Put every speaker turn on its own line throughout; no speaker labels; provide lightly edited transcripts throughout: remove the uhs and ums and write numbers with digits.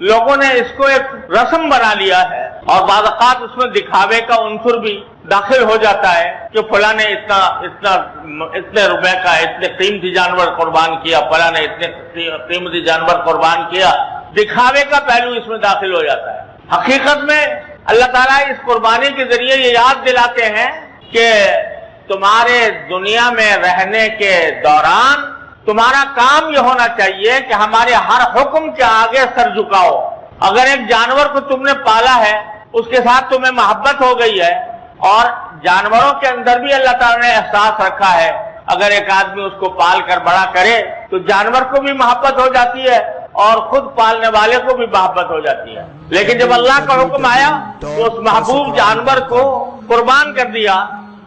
लोगों ने इसको एक रस्म बना लिया है और बाद औक़ात उसमें दिखावे का उन्सुर भी दाखिल हो जाता है कि फला ने इतने रुपए का इतने कीमती जानवर कुर्बान किया, फला ने इतने कीमती जानवर कुर्बान किया। दिखावे का पहलू इसमें दाखिल हो जाता है। हकीकत में अल्लाह ताला इस कुर्बानी के जरिए ये याद दिलाते हैं कि तुम्हारे दुनिया में रहने के दौरान तुम्हारा काम ये होना चाहिए कि हमारे हर हुक्म के आगे सर झुकाओ। अगर एक जानवर को तुमने पाला है, उसके साथ तुम्हें मोहब्बत हो गई है, और जानवरों के अंदर भी अल्लाह ताला ने एहसास रखा है, अगर एक आदमी उसको पाल कर बड़ा करे तो जानवर को भी मोहब्बत हो जाती है और खुद पालने वाले को भी मोहब्बत हो जाती है। लेकिन जब अल्लाह का हुक्म आया तो उस महबूब जानवर को कुर्बान कर दिया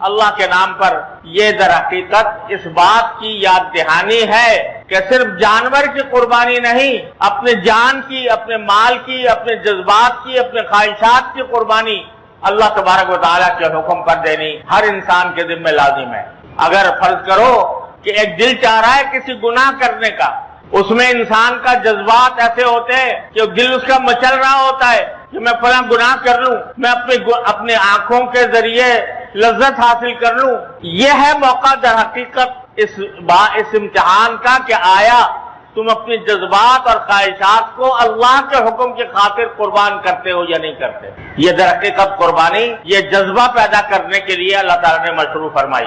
अल्लाह के नाम पर। ये दर हकीकत इस बात की याद दहानी है कि सिर्फ जानवर की कुर्बानी नहीं, अपने जान की, अपने माल की, अपने जज्बात की, अपने ख्वाहिशात की कुर्बानी अल्लाह तबारक व तआला के हुक्म पर देनी हर इंसान के जिम्मे लाजिम है। अगर फर्ज करो कि एक दिल चाह रहा है किसी गुनाह करने का, उसमें इंसान का जज्बात ऐसे होते हैं कि दिल उसका मचल रहा होता है कि मैं फला गुनाह कर लूं, मैं अपने आंखों के जरिए लज्जत हासिल कर लूं। यह है मौका दर हकीकत इस इम्तिहान का कि आया तुम अपने जज्बात और ख्वाहिशात को अल्लाह के हुक्म की खातिर कुर्बान करते हो या नहीं करते। ये दर हकीकत कुर्बानी ये जज्बा पैदा करने के लिए अल्लाह ताला ने मशरू फरमाई।